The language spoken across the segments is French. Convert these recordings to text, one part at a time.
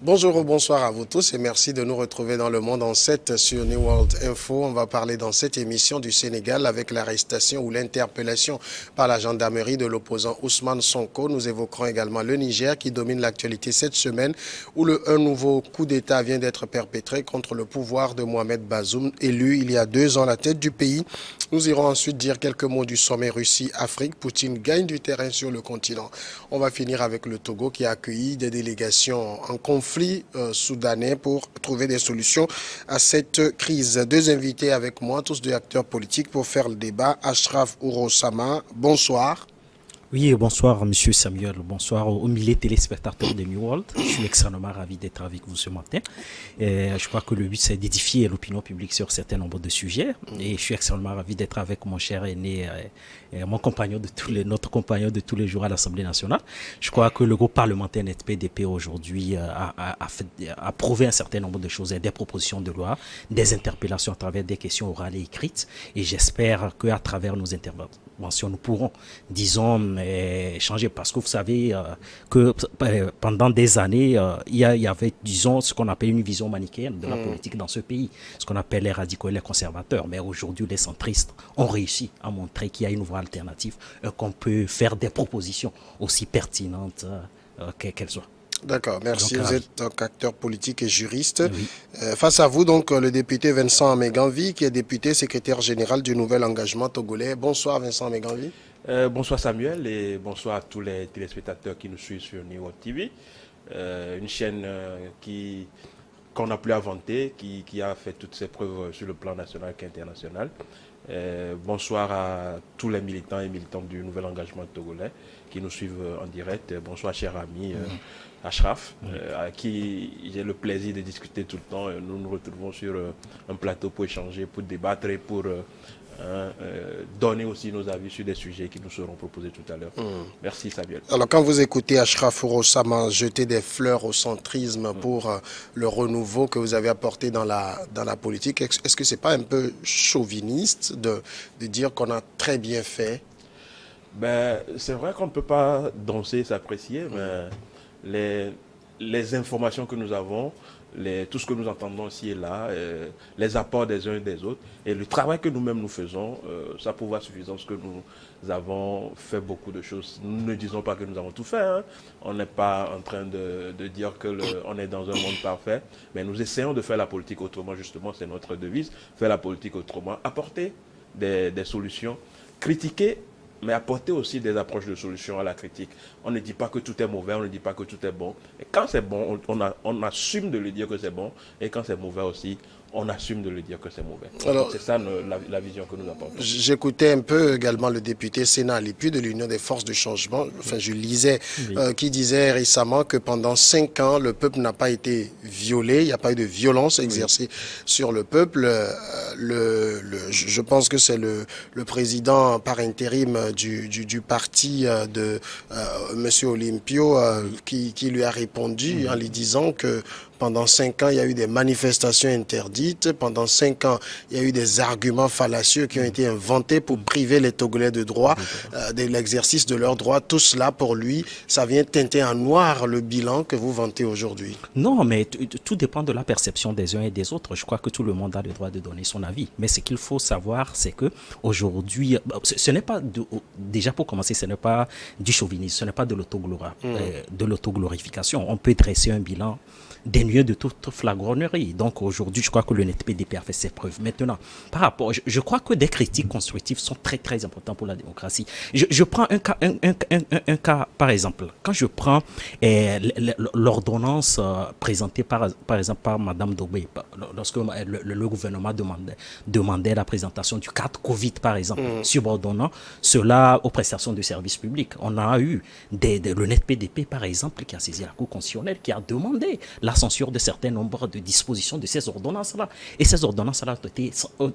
Bonjour ou bonsoir à vous tous et merci de nous retrouver dans le monde en 7 sur New World Info. On va parler dans cette émission du Sénégal avec l'arrestation ou l'interpellation par la gendarmerie de l'opposant Ousmane Sonko. Nous évoquerons également le Niger qui domine l'actualité cette semaine où un nouveau coup d'État vient d'être perpétré contre le pouvoir de Mohamed Bazoum, élu il y a 2 ans à la tête du pays. Nous irons ensuite dire quelques mots du sommet Russie-Afrique. Poutine gagne du terrain sur le continent. On va finir avec le Togo qui a accueilli des délégations en conflit soudanais pour trouver des solutions à cette crise. 2 invités avec moi, tous 2 acteurs politiques pour faire le débat. Ashraf Ourosama, bonsoir. Oui, bonsoir Monsieur Samuel, bonsoir aux milliers de téléspectateurs de New World. Je suis extrêmement ravi d'être avec vous ce matin. Je crois que le but c'est d'édifier l'opinion publique sur un certain nombre de sujets. Et je suis extrêmement ravi d'être avec mon cher aîné, mon compagnon notre compagnon de tous les jours à l'Assemblée nationale. Je crois que le groupe parlementaire NET-PDP aujourd'hui a prouvé un certain nombre de choses, des propositions de loi, des interpellations à travers des questions orales et écrites. Et j'espère qu'à travers nos interventions, nous pourrons, disons, changer, parce que vous savez que pendant des années, il y avait, disons, ce qu'on appelle une vision manichéenne de la politique dans ce pays, ce qu'on appelle les radicaux et les conservateurs. Mais aujourd'hui, les centristes ont réussi à montrer qu'il y a une voie alternative, qu'on peut faire des propositions aussi pertinentes qu'elles soient. D'accord, merci. Donc, vous êtes donc acteur politique et juriste. Oui. Face à vous, donc, le député Vincent Améganvi, qui est député secrétaire général du Nouvel Engagement Togolais. Bonsoir, Vincent Améganvi. Bonsoir Samuel et bonsoir à tous les téléspectateurs qui nous suivent sur New World TV. Une chaîne qu'on n'a plus inventée, qui a fait toutes ses preuves sur le plan national qu'international. Bonsoir à tous les militants et militantes du Nouvel Engagement Togolais qui nous suivent en direct. Bonsoir cher ami Ashraf, à qui j'ai le plaisir de discuter tout le temps. Nous nous retrouvons sur un plateau pour échanger, pour débattre et pour donner aussi nos avis sur des sujets qui nous seront proposés tout à l'heure. Merci Samuel. Alors quand vous écoutez Ashraf Ourosama jeter des fleurs au centrisme pour le renouveau que vous avez apporté dans la politique, est-ce que c'est pas un peu chauviniste de dire qu'on a très bien fait? Ben, c'est vrai qu'on ne peut pas danser, s'apprécier, mais les informations que nous avons, tout ce que nous entendons ici et là, les apports des uns et des autres, et le travail que nous-mêmes nous faisons, ça prouve à suffisance que nous avons fait beaucoup de choses. Nous ne disons pas que nous avons tout fait, hein. On n'est pas en train de dire qu'on est dans un monde parfait, mais nous essayons de faire la politique autrement, justement, c'est notre devise, faire la politique autrement, apporter des solutions, critiquer, mais apporter aussi des approches de solutions à la critique. On ne dit pas que tout est mauvais, on ne dit pas que tout est bon. Et quand c'est bon, on assume de le dire que c'est bon. Et quand c'est mauvais aussi, on assume de le dire que c'est mauvais. C'est ça la vision que nous apportons. J'écoutais un peu également le député Sénat Alipu de l'Union des forces de changement. Enfin, je lisais, qui disait récemment que pendant 5 ans, le peuple n'a pas été violé. Il n'y a pas eu de violence exercée sur le peuple. Je pense que c'est le président par intérim du parti de Monsieur Olympio qui lui a répondu en lui disant que pendant 5 ans, il y a eu des manifestations interdites. Pendant 5 ans, il y a eu des arguments fallacieux qui ont été inventés pour priver les Togolais de droit, de l'exercice de leurs droits. Tout cela, pour lui, ça vient teinter en noir le bilan que vous vantez aujourd'hui. Non, mais tout dépend de la perception des uns et des autres. Je crois que tout le monde a le droit de donner son avis. Mais ce qu'il faut savoir, c'est que aujourd'hui, ce n'est pas, déjà pour commencer, ce n'est pas du chauvinisme, ce n'est pas de l'autoglorification. On peut dresser un bilan dénué de toute flagornerie. Donc aujourd'hui, je crois que le NET-PDP a fait ses preuves. Maintenant, par rapport, je crois que des critiques constructives sont très très importantes pour la démocratie. Je prends un cas par exemple. Quand je prends l'ordonnance présentée par exemple par Madame Dobé, lorsque le gouvernement demandait la présentation du cadre Covid par exemple, subordonnant cela aux prestations de services publics. On a eu le NET-PDP par exemple qui a saisi la Cour constitutionnelle, qui a demandé la censure censure de certains nombres de dispositions de ces ordonnances-là. Et ces ordonnances-là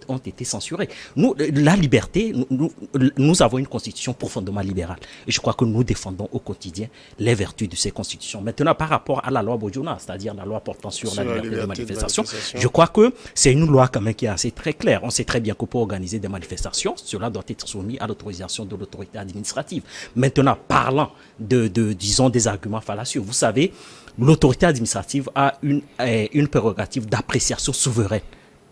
ont été censurées. Nous, la liberté, nous avons une constitution profondément libérale. Et je crois que nous défendons au quotidien les vertus de ces constitutions. Maintenant, par rapport à la loi Bojona, c'est-à-dire la loi portant sur la liberté de manifestation, je crois que c'est une loi quand même qui est assez très claire. On sait très bien que pour organiser des manifestations, cela doit être soumis à l'autorisation de l'autorité administrative. Maintenant, parlant disons, des arguments fallacieux, vous savez, l'autorité administrative a une prérogative d'appréciation souveraine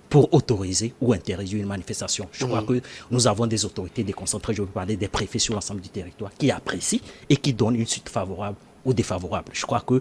pour autoriser ou interdire une manifestation. Je crois que nous avons des autorités déconcentrées, je veux parler des préfets sur l'ensemble du territoire, qui apprécient et qui donnent une suite favorable ou défavorable. Je crois que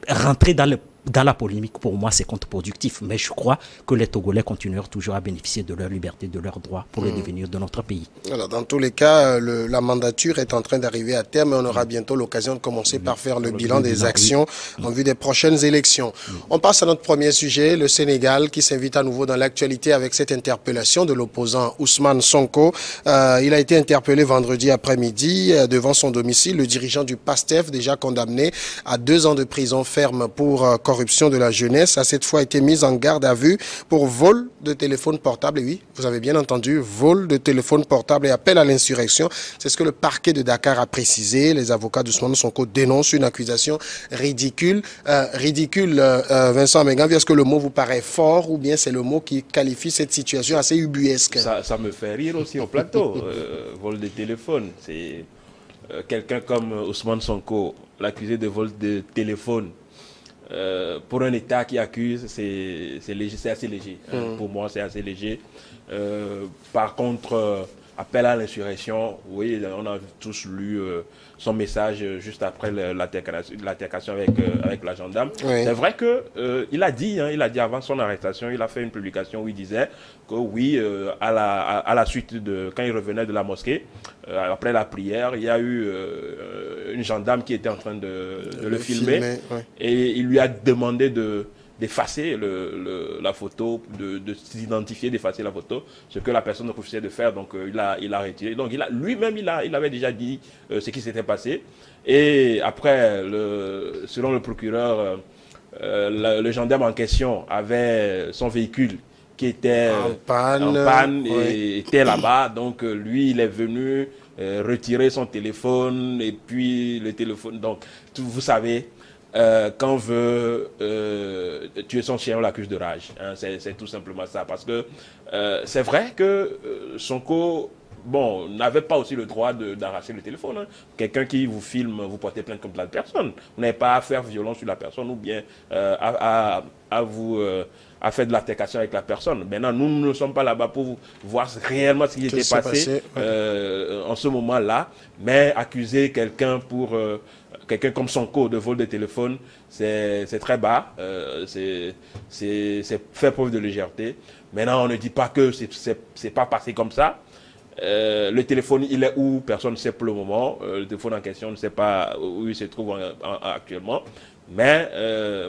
rentrer dans la polémique, pour moi, c'est contre-productif. Mais je crois que les Togolais continueront toujours à bénéficier de leur liberté, de leurs droits pour le devenir de notre pays. Alors, dans tous les cas, la mandature est en train d'arriver à terme et on aura bientôt l'occasion de commencer par faire le bilan des actions en vue des prochaines élections. On passe à notre premier sujet, le Sénégal, qui s'invite à nouveau dans l'actualité avec cette interpellation de l'opposant Ousmane Sonko. Il a été interpellé vendredi après-midi devant son domicile. Le dirigeant du PASTEF, déjà condamné à 2 ans de prison ferme pour corruption de la jeunesse, a cette fois été mise en garde à vue pour vol de téléphone portable. Et oui, vous avez bien entendu, vol de téléphone portable et appel à l'insurrection. C'est ce que le parquet de Dakar a précisé. Les avocats d'Ousmane Sonko dénoncent une accusation ridicule. Vincent Mengambi, est-ce que le mot vous paraît fort ou bien c'est le mot qui qualifie cette situation assez ubuesque? Ça me fait rire aussi au plateau. Vol de téléphone, c'est quelqu'un comme Ousmane Sonko, l'accusé de vol de téléphone. Pour un État qui accuse, c'est assez léger. Pour moi, c'est assez léger. Par contre, appel à l'insurrection, oui, on a tous lu son message juste après l'altercation avec la gendarme. Oui. C'est vrai que il a dit avant son arrestation, il a fait une publication où il disait que oui, à la suite de quand il revenait de la mosquée, après la prière, il y a eu une gendarme qui était en train de le filmer ouais. Et il lui a demandé d'effacer la photo, de s'identifier, d'effacer la photo, ce que la personne refusait de faire, donc il a retiré. Donc lui-même, il avait déjà dit ce qui s'était passé. Et après, selon le procureur, le gendarme en question avait son véhicule qui était en panne et était là-bas. Donc lui, il est venu retirer son téléphone et puis le téléphone. Donc, vous savez, quand on veut tuer son chien, on l'accuse de rage. Hein, c'est tout simplement ça. Parce que c'est vrai que Sonko n'avait pas aussi le droit d'arracher le téléphone. Hein. Quelqu'un qui vous filme, vous portez plainte contre la personne. Vous n'avez pas à faire violence sur la personne ou bien à faire de l'altercation avec la personne. Maintenant, nous ne sommes pas là-bas pour voir réellement ce qui était passé en ce moment-là. Mais accuser quelqu'un quelqu'un comme Sonko de vol de téléphone, c'est très bas, c'est faire preuve de légèreté. Maintenant, on ne dit pas que c'est pas passé comme ça. Le téléphone, il est où? Personne ne sait pour le moment. Le téléphone en question, on ne sait pas où il se trouve actuellement. Mais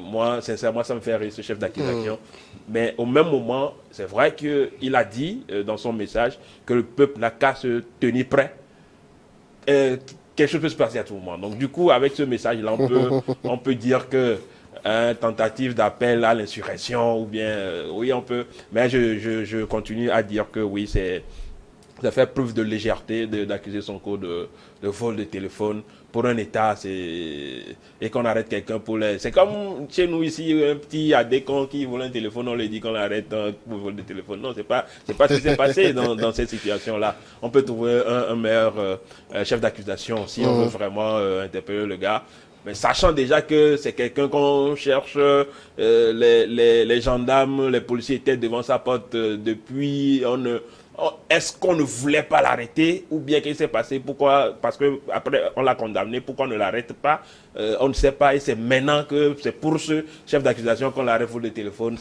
moi, sincèrement, ça me fait rire, ce chef d'accusation. Mais au même moment, c'est vrai qu'il a dit dans son message que le peuple n'a qu'à se tenir prêt. Quelque chose peut se passer à tout moment. Donc du coup, avec ce message-là, on peut dire que tentative d'appel à l'insurrection, ou bien, oui, on peut. Mais je continue à dire que oui, ça fait preuve de légèreté d'accuser Sonko de vol de téléphone. Pour un État, et qu'on arrête quelqu'un pour les... C'est comme chez nous ici, un petit adéquent qui vole un téléphone, on lui dit qu'on l'arrête pour vol de téléphone. Non, c'est pas ce qui s'est passé dans cette situation-là. On peut trouver un meilleur chef d'accusation si on veut vraiment interpeller le gars. Mais sachant déjà que c'est quelqu'un qu'on cherche, les gendarmes, les policiers étaient devant sa porte depuis... Est-ce qu'on ne voulait pas l'arrêter ou bien qu'est-ce qui s'est passé? Pourquoi? Parce que après on l'a condamné. Pourquoi on ne l'arrête pas? On ne sait pas. Et c'est maintenant que c'est pour ce chef d'accusation qu'on l'arrête pour le téléphone.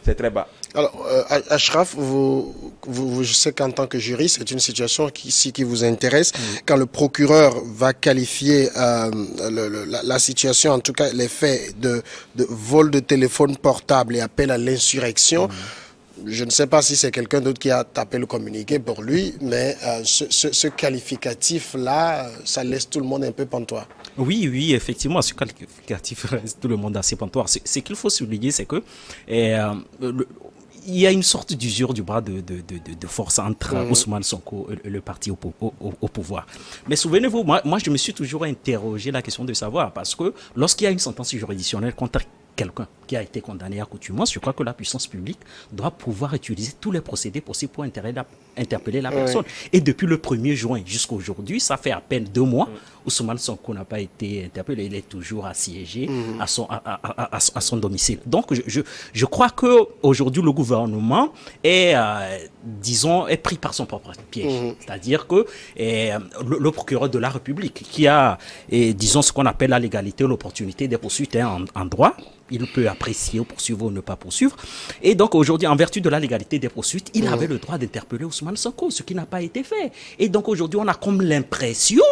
C'est très bas. Alors, Achraf, je sais qu'en tant que juriste, c'est une situation qui vous intéresse. Quand le procureur va qualifier la situation, en tout cas les faits de vol de téléphone portable et appel à l'insurrection, je ne sais pas si c'est quelqu'un d'autre qui a tapé le communiqué pour lui, mais ce qualificatif-là, ça laisse tout le monde un peu pantois. Oui, oui, effectivement, ce qualificatif reste tout le monde assez pantois. Ce qu'il faut souligner, c'est que il y a une sorte d'usure du bras de force entre Ousmane Sonko et le parti au pouvoir. Mais souvenez-vous, moi, je me suis toujours interrogé la question de savoir, parce que lorsqu'il y a une sentence juridictionnelle contre quelqu'un qui a été condamné à accoutumance, je crois que la puissance publique doit pouvoir utiliser tous les procédés possibles pour interpeller la personne. Et depuis le 1er juin jusqu'à aujourd'hui, ça fait à peine 2 mois, Ousmane Sonko n'a pas été interpellé, il est toujours assiégé à son domicile. Donc je crois qu'aujourd'hui, le gouvernement est, disons, est pris par son propre piège. C'est-à-dire que le procureur de la République, qui a, disons, ce qu'on appelle la légalité, l'opportunité des poursuites en droit, il peut apprécier ou poursuivre ou ne pas poursuivre. Et donc aujourd'hui, en vertu de la légalité des poursuites, il avait le droit d'interpeller Ousmane Sonko, ce qui n'a pas été fait. Et donc aujourd'hui, on a comme l'impression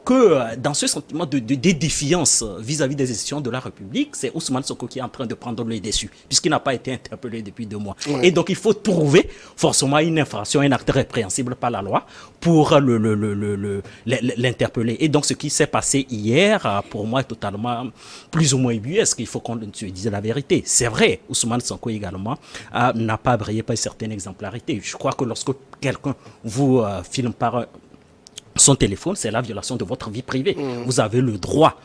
que dans ce sentiment de défiance vis-à-vis des institutions de la République, c'est Ousmane Sonko qui est en train de prendre le dessus, puisqu'il n'a pas été interpellé depuis 2 mois. Et donc il faut trouver forcément une infraction, un acte répréhensible par la loi pour l'interpeller. Et donc ce qui s'est passé hier, pour moi, est totalement plus ou moins ubuesque. Il faut qu'on se dise la vérité. C'est vrai, Ousmane Sonko également n'a pas brillé par une certaine exemplarité. Je crois que lorsque quelqu'un vous filme par son téléphone, c'est la violation de votre vie privée. Vous avez le droit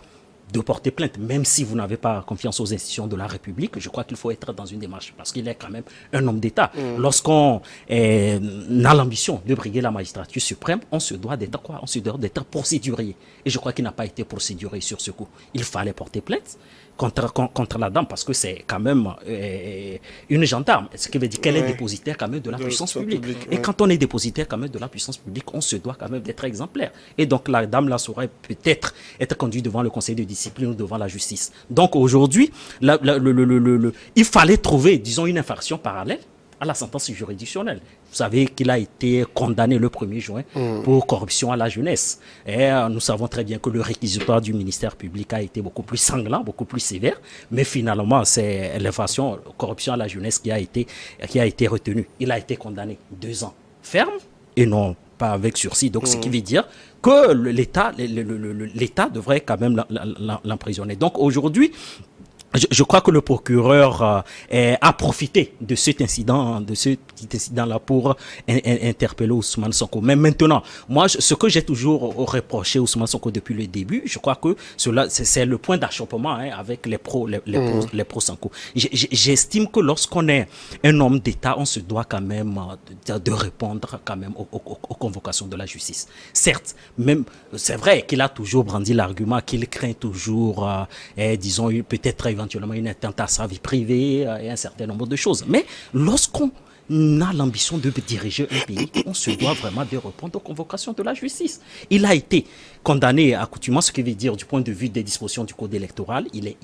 de porter plainte, même si vous n'avez pas confiance aux institutions de la République. Je crois qu'il faut être dans une démarche, parce qu'il est quand même un homme d'État. Lorsqu'on a l'ambition de briguer la magistrature suprême, on se doit d'être quoi? On se doit d'être procédurier. Et je crois qu'il n'a pas été procéduré sur ce coup. Il fallait porter plainte contre la dame, parce que c'est quand même une gendarme, ce qui veut dire qu'elle est dépositaire quand même de la puissance publique. Et quand on est dépositaire quand même de la puissance publique, on se doit quand même d'être exemplaire. Et donc la dame là saurait peut-être être conduite devant le conseil de discipline ou devant la justice. Donc aujourd'hui, il fallait trouver, disons, une infraction parallèle à la sentence juridictionnelle. Vous savez qu'il a été condamné le 1er juin pour corruption à la jeunesse. Et nous savons très bien que le réquisitoire du ministère public a été beaucoup plus sanglant, beaucoup plus sévère. Mais finalement, c'est l'infraction corruption à la jeunesse qui a été retenue. Il a été condamné 2 ans ferme et non pas avec sursis. Donc, ce qui veut dire que l'État devrait quand même l'emprisonner. Donc, aujourd'hui, je crois que le procureur a profité de cet incident-là pour interpeller Ousmane Sonko. Mais maintenant, moi, ce que j'ai toujours reproché à Ousmane Sonko depuis le début, je crois que c'est le point d'achoppement avec les pro-Sonko. J'estime que lorsqu'on est un homme d'État, on se doit quand même de répondre quand même aux convocations de la justice. Certes, même c'est vrai qu'il a toujours brandi l'argument qu'il craint toujours, disons, peut-être éventuellement une atteinte à sa vie privée et un certain nombre de choses. Mais lorsqu'on a l'ambition de diriger un pays, on se doit vraiment de répondre aux convocations de la justice. Il a été condamné à accoutumance, ce qui veut dire du point de vue des dispositions du code électoral, il est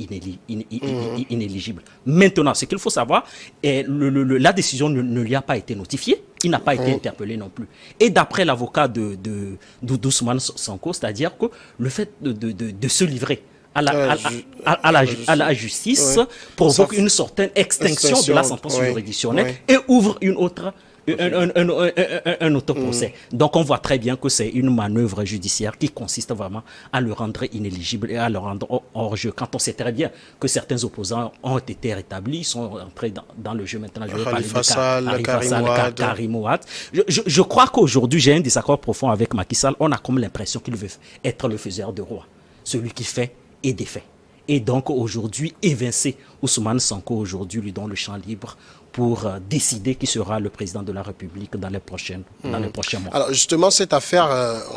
inéligible. Maintenant, ce qu'il faut savoir, la décision ne lui a pas été notifiée, il n'a pas été interpellé non plus. Et d'après l'avocat d'Ousmane Sonko, c'est-à-dire que le fait de se livrer à la justice provoque une certaine extinction de la sentence juridictionnelle et ouvre une autre un autoprocès. Donc on voit très bien que c'est une manœuvre judiciaire qui consiste vraiment à le rendre inéligible et à le rendre hors jeu. Quand on sait très bien que certains opposants ont été rétablis, sont entrés dans le jeu maintenant. Je vais parler de Karim Wade. Je crois qu'aujourd'hui, j'ai un désaccord profond avec Macky Sall. On a comme l'impression qu'il veut être le faiseur de roi, celui qui fait et défait. Et donc aujourd'hui, évincer Ousmane Sonko aujourd'hui lui donne le champ libre pour décider qui sera le président de la République dans les prochains mois. Alors justement, cette affaire,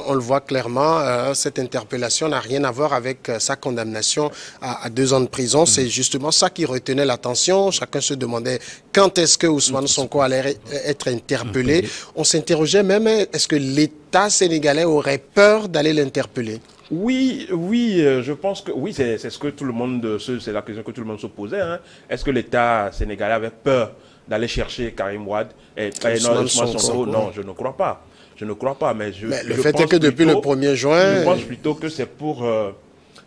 on le voit clairement, cette interpellation n'a rien à voir avec sa condamnation à 2 ans de prison. C'est justement ça qui retenait l'attention. Chacun se demandait quand est-ce que Ousmane Sonko allait être interpellé. On s'interrogeait même, est-ce que l'État sénégalais aurait peur d'aller l'interpeller? Oui, je pense que oui, c'est ce que tout le monde, c'est la question que tout le monde se posait. Hein. Est-ce que l'État sénégalais avait peur d'aller chercher Karim Wade et Ousmane Sonko? Non, je ne crois pas. Je ne crois pas, mais le fait est que depuis le 1er juin... Je pense plutôt que c'est pour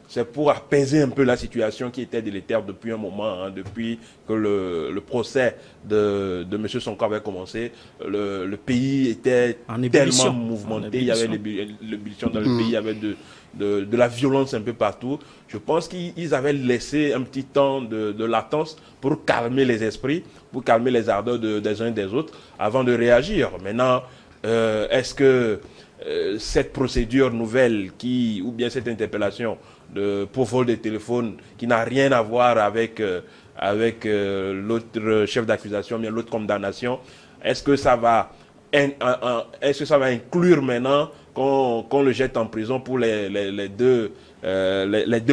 c'est pour apaiser un peu la situation qui était délétère depuis un moment, hein, depuis que le procès de M. Sonko avait commencé. Le pays était tellement mouvementé, il y avait l'ébullition dans le pays, il y avait de la violence un peu partout. Je pense qu'ils avaient laissé un petit temps de latence pour calmer les esprits, pour calmer les ardeurs des uns et des autres, avant de réagir. Maintenant, est-ce que cette procédure nouvelle ou bien cette interpellation pour vol de téléphone qui n'a rien à voir avec l'autre chef d'accusation, bien l'autre condamnation, est-ce que ça va inclure maintenant qu'on le jette en prison pour les deux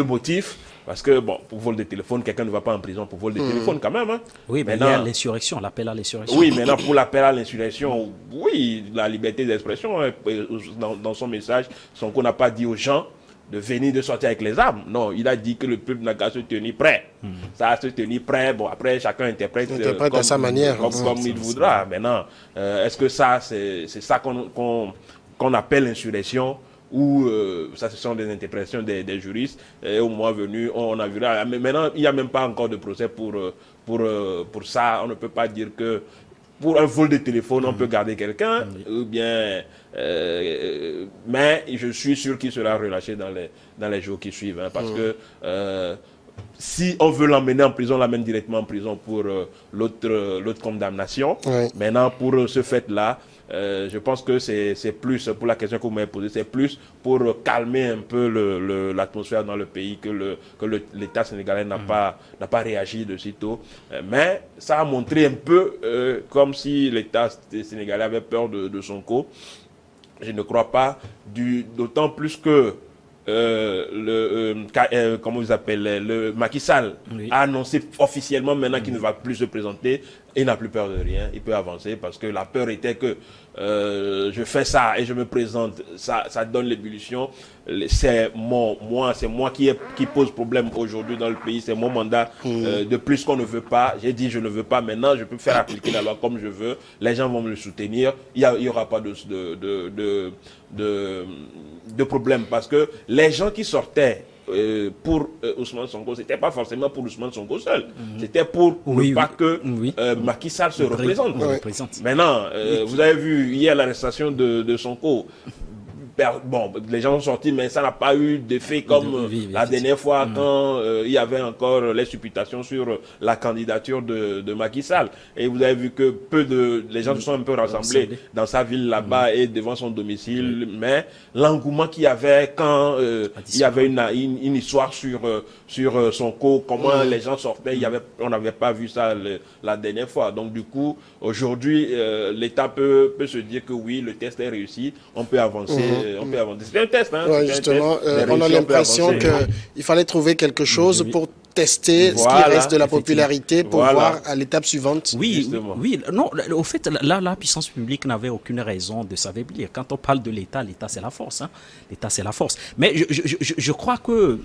motifs? Parce que, bon, pour vol de téléphone, quelqu'un ne va pas en prison pour vol de téléphone quand même. Hein. Oui, mais il y a l'insurrection, l'appel à l'insurrection. Oui, maintenant, pour l'appel à l'insurrection, oui, la liberté d'expression, dans son message, Sonko n'a pas dit aux gens de venir de sortir avec les armes. Non, il a dit que le peuple n'a qu'à se tenir prêt. Ça a se tenir prêt. Bon, après, chacun interprète à sa manière. Comme il voudra. Maintenant, est-ce que ça, c'est ça qu'on appelle insurrection? Ou ça, ce sont des interprétations des juristes. Et au moment venu, on a vu là. Mais maintenant, il n'y a même pas encore de procès pour ça. On ne peut pas dire que pour un vol de téléphone, on peut garder quelqu'un. Ou bien, mais je suis sûr qu'il sera relâché dans les jours qui suivent. Hein, parce que si on veut l'emmener en prison, on l'amène directement en prison pour l'autre condamnation. Oui. Maintenant, pour ce fait-là, je pense que c'est plus, pour la question que vous m'avez posée, c'est plus pour calmer un peu l'atmosphère dans le pays que l'État sénégalais n'a pas réagi de sitôt. Mais ça a montré un peu comme si l'État sénégalais avait peur de Sonko. Je ne crois pas, d'autant plus que comment vous appelez, le Macky Sall a annoncé officiellement maintenant qu'il ne va plus se présenter. Il n'a plus peur de rien, il peut avancer parce que la peur était que je fais ça et je me présente, ça donne l'ébullition. C'est moi qui pose problème aujourd'hui dans le pays, c'est mon mandat de plus qu'on ne veut pas. J'ai dit je ne veux pas, maintenant je peux faire appliquer la loi comme je veux, les gens vont me le soutenir, il n'y aura pas de problème parce que les gens qui sortaient pour Ousmane Sonko, c'était pas forcément pour Ousmane Sonko seul, c'était pour ne pas que Macky Sall se représente. Maintenant, vous avez vu hier l'arrestation de Sonko. Bon, les gens sont sortis, mais ça n'a pas eu d'effet comme la dernière fois quand il y avait encore les supputations sur la candidature de Macky Sall. Et vous avez vu que les gens se sont un peu rassemblés dans sa ville là-bas et devant son domicile. Mais l'engouement qu'il y avait quand il y avait une histoire sur Sonko, comment les gens sortaient, on n'avait pas vu ça la dernière fois. Donc du coup, aujourd'hui, l'État peut se dire que oui, le test est réussi, on peut avancer. C'est un test. Hein, ouais, justement, on a l'impression qu'il fallait trouver quelque chose pour tester ce qui reste de la popularité pour voir à l'étape suivante. Oui, non, au fait, là, la puissance publique n'avait aucune raison de s'affaiblir. Quand on parle de l'État, l'État c'est la force. Hein. L'État c'est la force. Mais je crois que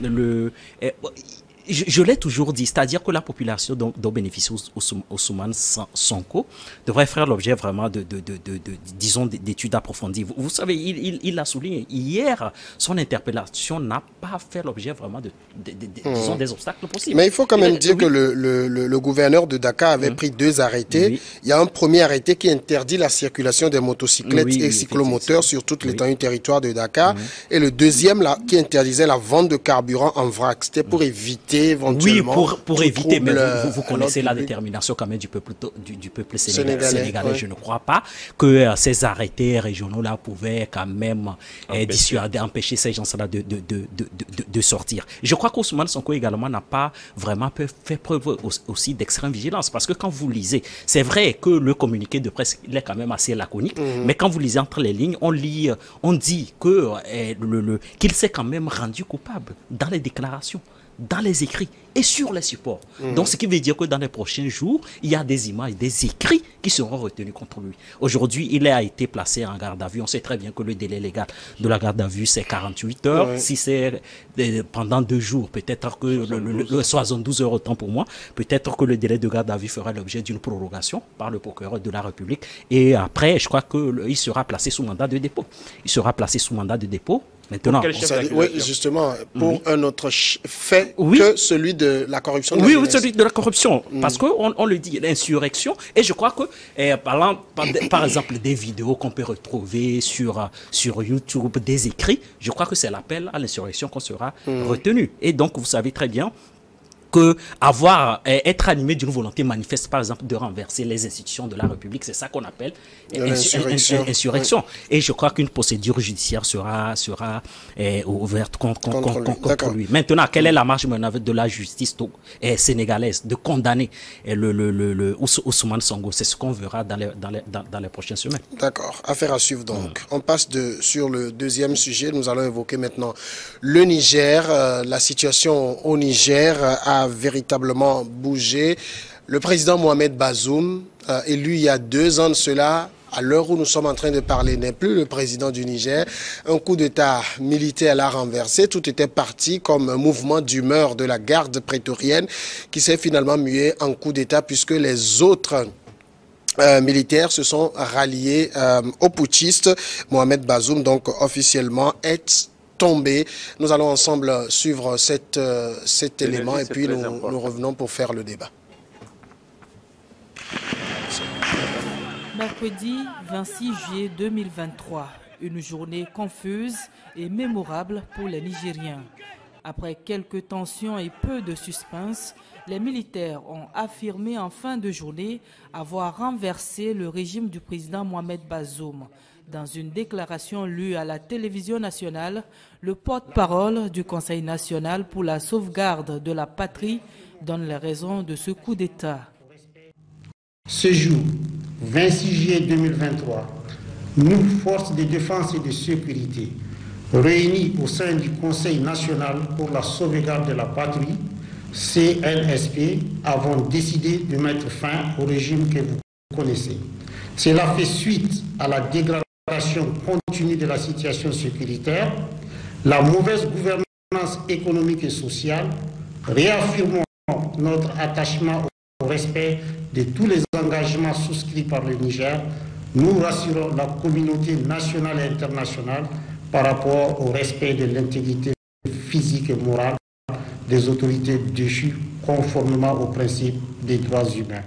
je l'ai toujours dit, c'est-à-dire que la population dont bénéficie Ousmane Sonko devrait faire l'objet vraiment disons, d'études approfondies. Vous savez, il l'a souligné. Hier, son interpellation n'a pas fait l'objet vraiment disons, des obstacles possibles. Mais il faut quand même dire que le gouverneur de Dakar avait pris 2 arrêtés. Oui. Il y a un premier arrêté qui interdit la circulation des motocyclettes et cyclomoteurs sur toute l'étendue du territoire de Dakar. Et le deuxième qui interdisait la vente de carburant en vrac. C'était pour éviter éventuellement. Oui, pour éviter, mais vous connaissez la détermination quand même du peuple sénégalais. Ouais. Je ne crois pas que ces arrêtés régionaux-là pouvaient quand même empêcher ces gens-là de sortir. Je crois qu'Ousmane Sonko également n'a pas vraiment fait preuve aussi d'extrême vigilance parce que quand vous lisez, c'est vrai que le communiqué de presse il est quand même assez laconique, mais quand vous lisez entre les lignes, on dit que qu'il s'est quand même rendu coupable dans les déclarations, dans les écrits et sur les supports. Donc, ce qui veut dire que dans les prochains jours, il y a des images, des écrits qui seront retenus contre lui. Aujourd'hui, il a été placé en garde à vue. On sait très bien que le délai légal de la garde à vue, c'est 48 heures. Ouais. Si c'est pendant 2 jours, peut-être que 72 heures autant pour moi, peut-être que le délai de garde à vue fera l'objet d'une prorogation par le procureur de la République. Et après, je crois qu'il sera placé sous mandat de dépôt. Il sera placé sous mandat de dépôt Maintenant, oui, justement, pour un autre fait que celui de la corruption. Oui, celui de la corruption. Parce qu'on le dit, l'insurrection. Et je crois que, par exemple, des vidéos qu'on peut retrouver sur YouTube, des écrits, je crois que c'est l'appel à l'insurrection qu'on sera retenu. Et donc, vous savez très bien que être animé d'une volonté manifeste, par exemple, de renverser les institutions de la République, c'est ça qu'on appelle insurrection. Et je crois qu'une procédure judiciaire sera ouverte contre lui. Maintenant, quelle est la marge de la justice sénégalaise de condamner le Ousmane Sonko? C'est ce qu'on verra dans les prochaines semaines. D'accord. Affaire à suivre donc. On passe sur le deuxième sujet. Nous allons évoquer maintenant le Niger. La situation au Niger a véritablement bougé. Le président Mohamed Bazoum, élu il y a 2 ans de cela, à l'heure où nous sommes en train de parler, n'est plus le président du Niger. Un coup d'État militaire l'a renversé. Tout était parti comme un mouvement d'humeur de la garde prétorienne qui s'est finalement mué en coup d'État puisque les autres militaires se sont ralliés aux putschistes. Mohamed Bazoum, donc officiellement, est tombé. Nous allons ensemble suivre cet élément et puis nous revenons pour faire le débat. Mercredi 26 juillet 2023, une journée confuse et mémorable pour les Nigériens. Après quelques tensions et peu de suspense, les militaires ont affirmé en fin de journée avoir renversé le régime du président Mohamed Bazoum. Dans une déclaration lue à la télévision nationale, le porte-parole du Conseil national pour la sauvegarde de la patrie donne les raisons de ce coup d'État. Ce jour, 26 juillet 2023, nous, forces de défense et de sécurité, réunis au sein du Conseil national pour la sauvegarde de la patrie, CNSP, avons décidé de mettre fin au régime que vous connaissez. Cela fait suite à la dégradation continue de la situation sécuritaire, la mauvaise gouvernance économique et sociale. Réaffirmons notre attachement au respect de tous les engagements souscrits par le Niger. Nous rassurons la communauté nationale et internationale par rapport au respect de l'intégrité physique et morale des autorités déchues conformément aux principes des droits humains.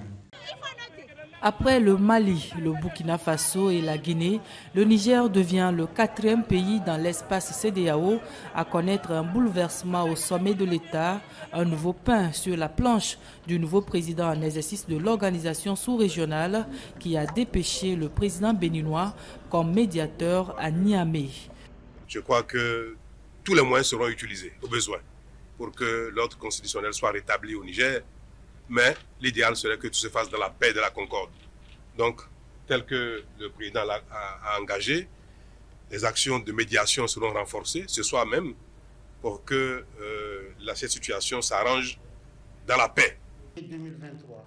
Après le Mali, le Burkina Faso et la Guinée, le Niger devient le 4e pays dans l'espace CEDEAO à connaître un bouleversement au sommet de l'État, un nouveau pain sur la planche du nouveau président en exercice de l'organisation sous-régionale qui a dépêché le président béninois comme médiateur à Niamey. Je crois que tous les moyens seront utilisés au besoin pour que l'ordre constitutionnel soit rétabli au Niger. Mais l'idéal serait que tout se fasse dans la paix et de la concorde. Donc, tel que le président a engagé, les actions de médiation seront renforcées ce soir même pour que cette situation s'arrange dans la paix.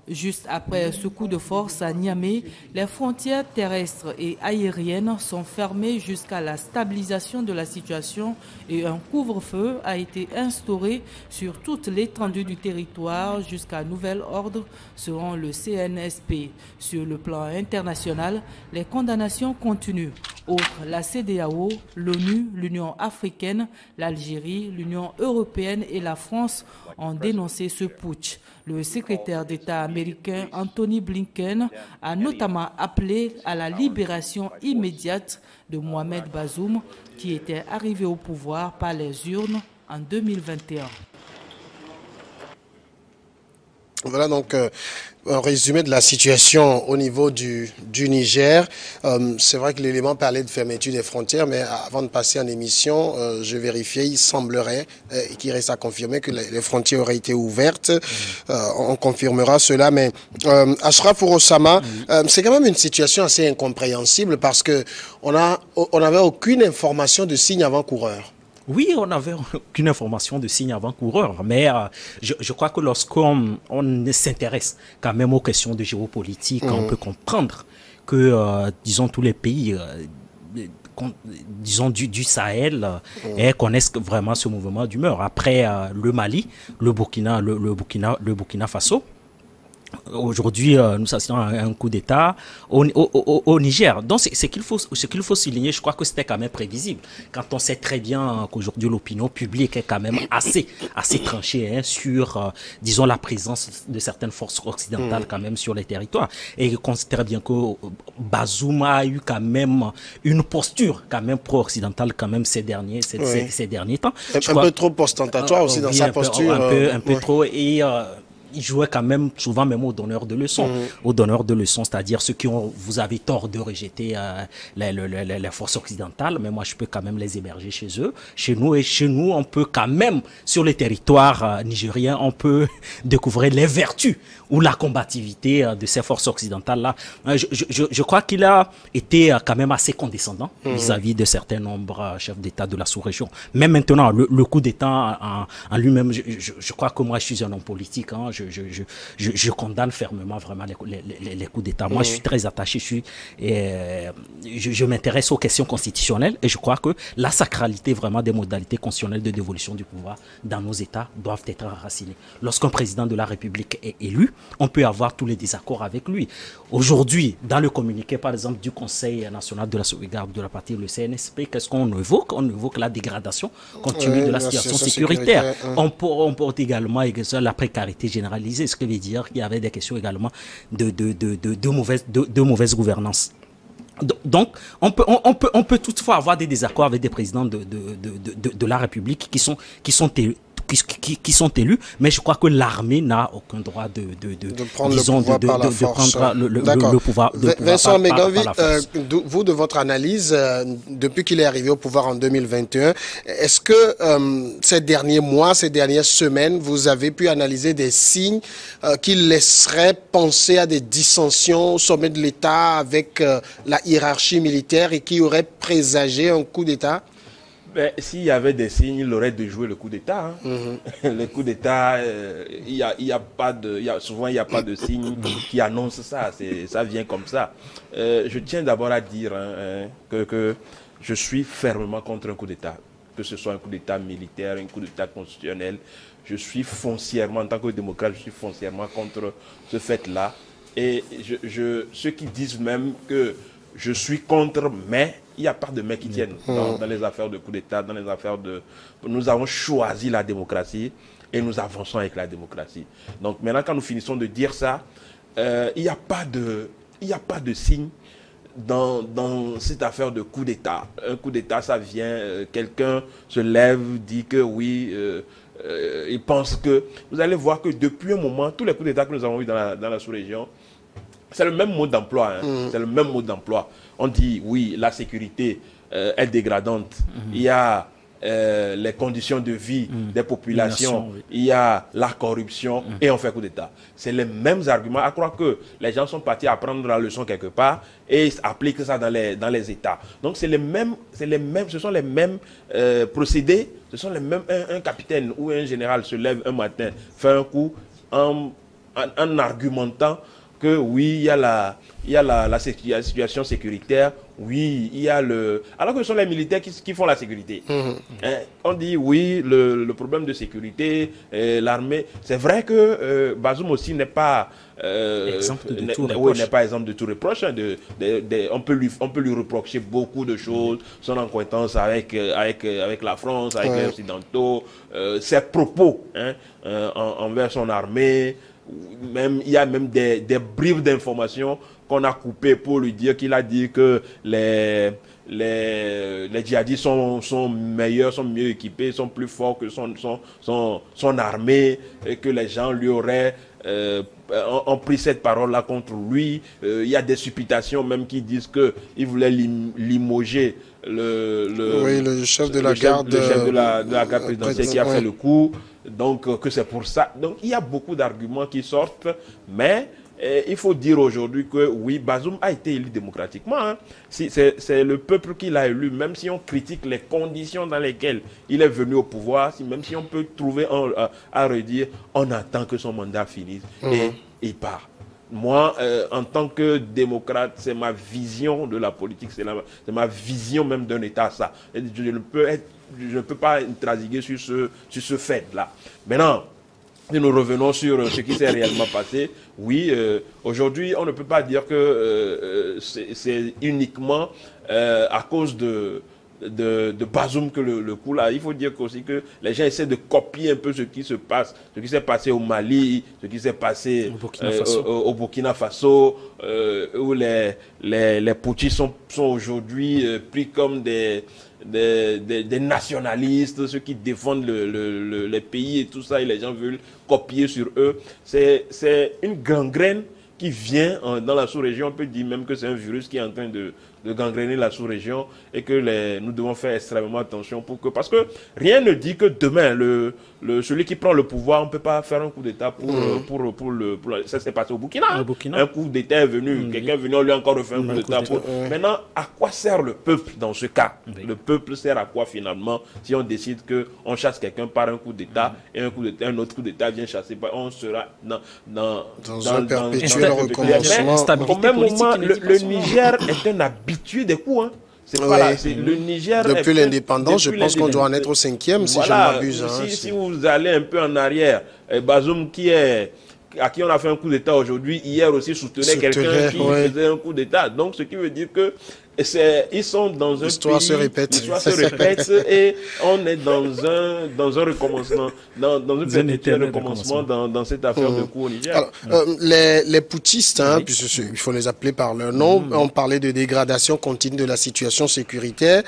Juste après ce coup de force à Niamey, les frontières terrestres et aériennes sont fermées jusqu'à la stabilisation de la situation et un couvre-feu a été instauré sur toute l'étendue du territoire jusqu'à nouvel ordre selon le CNSP. Sur le plan international, les condamnations continuent. Outre la CEDEAO, l'ONU, l'Union africaine, l'Algérie, l'Union européenne et la France ont dénoncé ce putsch. Le secrétaire d'État américain Anthony Blinken a notamment appelé à la libération immédiate de Mohamed Bazoum, qui était arrivé au pouvoir par les urnes en 2021. Voilà donc un résumé de la situation au niveau du Niger. C'est vrai que l'élément parlait de fermeture des frontières, mais avant de passer en émission, je vérifiais, il semblerait, et qu'il reste à confirmer, que les frontières auraient été ouvertes. On confirmera cela, mais Achraf Ourossama, c'est quand même une situation assez incompréhensible parce que on n'avait aucune information de signe avant-coureur. Oui, on n'avait aucune information de signe avant-coureur, mais je crois que lorsqu'on s'intéresse quand même aux questions de géopolitique, on peut comprendre que, disons, tous les pays, disons, du Sahel connaissent vraiment ce mouvement d'humeur. Après le Mali, le Burkina Faso, Aujourd'hui, nous assistons à un coup d'État au Niger. Donc, ce qu'il faut souligner, je crois que c'était quand même prévisible. Quand on sait très bien qu'aujourd'hui, l'opinion publique est quand même assez tranchée sur, disons, la présence de certaines forces occidentales quand même sur les territoires. Et considère bien que Bazoum a eu quand même une posture quand même pro-occidentale quand même ces derniers temps. Un peu trop ostentatoire aussi dans sa posture. Un peu trop. Et il jouait quand même souvent même aux donneurs de leçons. Aux donneurs de leçons, c'est-à-dire ceux qui ont, vous avez tort de rejeter les forces occidentales, mais moi je peux quand même les héberger chez eux. Chez nous, on peut quand même, sur les territoires nigériens, on peut découvrir les vertus ou la combativité de ces forces occidentales-là. Je crois qu'il a été quand même assez condescendant vis-à-vis de certains nombres chefs d'État de la sous-région. Mais maintenant, le coup d'État en lui-même, je crois que moi je suis un homme politique, je condamne fermement vraiment les coups d'État. Moi, je suis très attaché, je m'intéresse aux questions constitutionnelles et je crois que la sacralité vraiment des modalités constitutionnelles de dévolution du pouvoir dans nos États doivent être enracinées. Lorsqu'un président de la République est élu, on peut avoir tous les désaccords avec lui. Aujourd'hui, dans le communiqué, par exemple, du Conseil national de la sauvegarde de la patrie, le CNSP, qu'est-ce qu'on évoque? On évoque la dégradation continue de la situation sécuritaire. On porte également la précarité généralisée, ce qui veut dire qu'il y avait des questions également de mauvaise gouvernance. Donc, on peut toutefois avoir des désaccords avec des présidents de la République qui sont élus, mais je crois que l'armée n'a aucun droit de prendre le pouvoir. Vincent Meganvi, vous, de votre analyse, depuis qu'il est arrivé au pouvoir en 2021, est-ce que ces derniers mois, ces dernières semaines, vous avez pu analyser des signes qui laisseraient penser à des dissensions au sommet de l'État avec la hiérarchie militaire et qui auraient présagé un coup d'État? S'il y avait des signes, il aurait dû jouer le coup d'État. Le coup d'État, souvent il n'y a pas de signe qui annonce ça. Ça vient comme ça. Je tiens d'abord à dire que je suis fermement contre un coup d'État. Que ce soit un coup d'État militaire, un coup d'État constitutionnel. Je suis foncièrement, en tant que démocrate, je suis foncièrement contre ce fait-là. Et ceux qui disent même que je suis contre, mais il n'y a pas de mais qui tiennent dans les affaires de coup d'État, dans les affaires de... Nous avons choisi la démocratie et nous avançons avec la démocratie. Donc maintenant, quand nous finissons de dire ça, il n'y a pas de signe dans cette affaire de coup d'État. Un coup d'État, ça vient, quelqu'un se lève, dit que oui... il pense que... Vous allez voir que depuis un moment, tous les coups d'État que nous avons eu dans la sous-région, c'est le même mode d'emploi. C'est le même mode d'emploi. On dit, oui, la sécurité est dégradante. Il y a les conditions de vie des populations. Il y a la corruption. Et on fait coup d'État. C'est les mêmes arguments. À croire que les gens sont partis apprendre la leçon quelque part et appliquent ça dans les États. Donc, ce sont les mêmes procédés. Ce sont les mêmes. Un capitaine ou un général se lève un matin, fait un coup en argumentant que oui, il y a la situation sécuritaire, oui, il y a le... Alors que ce sont les militaires qui font la sécurité. On dit oui, le problème de sécurité, l'armée... C'est vrai que Bazoum aussi n'est pas... exemple de tout reproche. N'est pas exemple de tout reproche. On peut lui reprocher beaucoup de choses, son accointance avec la France, avec les Occidentaux, ses propos envers son armée. Il y a même des bribes d'informations qu'on a coupées pour lui dire qu'il a dit que les djihadistes sont meilleurs, sont mieux équipés, sont plus forts que son armée, et que les gens lui auraient ont pris cette parole-là contre lui. Il y a des supputations même qui disent qu'il voulait limoger le chef de la garde présidentielle qui a fait le coup. Donc, que c'est pour ça. Donc, il y a beaucoup d'arguments qui sortent, mais il faut dire aujourd'hui que oui, Bazoum a été élu démocratiquement. C'est le peuple qui l'a élu, même si on critique les conditions dans lesquelles il est venu au pouvoir, même si on peut trouver à redire, on attend que son mandat finisse et il part. Moi, en tant que démocrate, c'est ma vision de la politique, c'est ma vision même d'un État, ça. Je ne peux pas intransiger sur ce fait-là. Maintenant, si nous revenons sur ce qui s'est réellement passé, oui, aujourd'hui, on ne peut pas dire que c'est uniquement à cause de Bazoum que le coup là. Il faut dire aussi que les gens essaient de copier un peu ce qui se passe, ce qui s'est passé au Mali, ce qui s'est passé au Burkina Faso, où les putschistes sont aujourd'hui pris comme des nationalistes, ceux qui défendent les pays et tout ça, et les gens veulent copier sur eux. C'est une gangrène qui vient dans la sous-région. On peut dire même que c'est un virus qui est en train de gangréner la sous-région et que nous devons faire extrêmement attention parce que rien ne dit que demain, celui qui prend le pouvoir, on ne peut pas faire un coup d'État ça s'est passé au Burkina. Un coup d'État est venu, quelqu'un est venu, on lui a encore refait un coup d'État. Maintenant, à quoi sert le peuple dans ce cas? Le peuple sert à quoi finalement si on décide qu'on chasse quelqu'un par un coup d'État et un autre coup d'État vient chasser, on sera dans un perpétuel recommencement. Au même moment, le Niger est un habitué des coups. Le Niger. Depuis l'indépendance, je pense qu'on doit en être au 5e, si je ne m'abuse. Si vous allez un peu en arrière, Bazoum à qui on a fait un coup d'État aujourd'hui, hier aussi soutenait quelqu'un qui faisait un coup d'État. Donc, ce qui veut dire que ils sont dans un L'histoire se répète. L'histoire se répète et on est dans un recommencement, dans un perpétuel recommencement dans cette affaire de coup au Niger. Alors, les putschistes, il faut les appeler par leur nom, ont parlé de dégradation continue de la situation sécuritaire.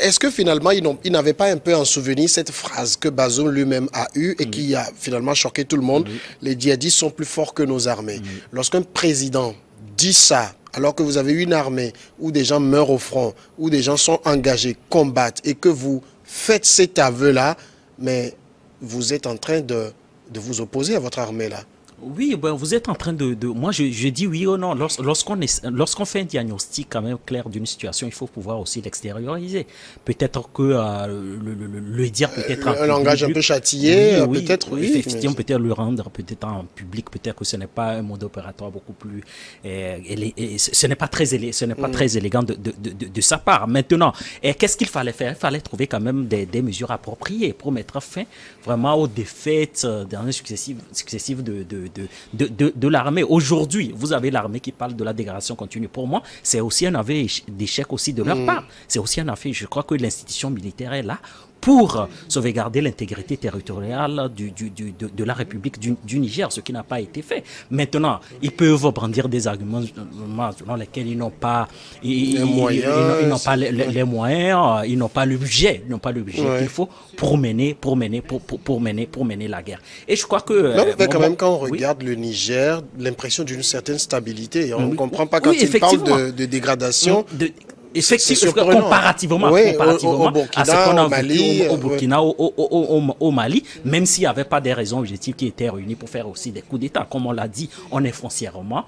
Est-ce que finalement, ils n'avaient pas un peu en souvenir cette phrase que Bazoum lui-même a eue et qui a finalement choqué tout le monde? Les djihadistes sont plus forts que nos armées. Lorsqu'un président dit ça, alors que vous avez une armée où des gens meurent au front, où des gens sont engagés, combattent, et que vous faites cet aveu-là, mais vous êtes en train de vous opposer à votre armée-là. Oui, ben vous êtes en train moi, je dis oui ou non. Lorsqu'on fait un diagnostic quand même clair d'une situation, il faut pouvoir aussi l'extérioriser. Peut-être que le dire peut-être un langage un peu châtié, oui, peut-être. Oui, effectivement, peut-être le rendre peut-être en public, peut-être que ce n'est pas un mode opératoire beaucoup plus. Ce n'est pas très élégant de sa part. Maintenant, qu'est-ce qu'il fallait faire? Il fallait trouver quand même des mesures appropriées pour mettre fin vraiment aux défaites dernières successives de l'armée. Aujourd'hui, vous avez l'armée qui parle de la dégradation continue. Pour moi, c'est aussi un aveu d'échec aussi de leur part. C'est aussi un aveu. Je crois que l'institution militaire est là pour sauvegarder l'intégrité territoriale de la République du Niger, ce qui n'a pas été fait. Maintenant, ils peuvent brandir des arguments selon lesquels ils n'ont pas les moyens, ils n'ont pas le budget, qu'il faut pour mener la guerre. Et je crois que quand même, quand on regarde le Niger, l'impression d'une certaine stabilité. On ne comprend pas quand il parle de dégradation. Effectivement, comparativement à ce qu'on a vécu au Burkina, au Mali, même s'il n'y avait pas des raisons objectives qui étaient réunies pour faire aussi des coups d'État. Comme on l'a dit, on est foncièrement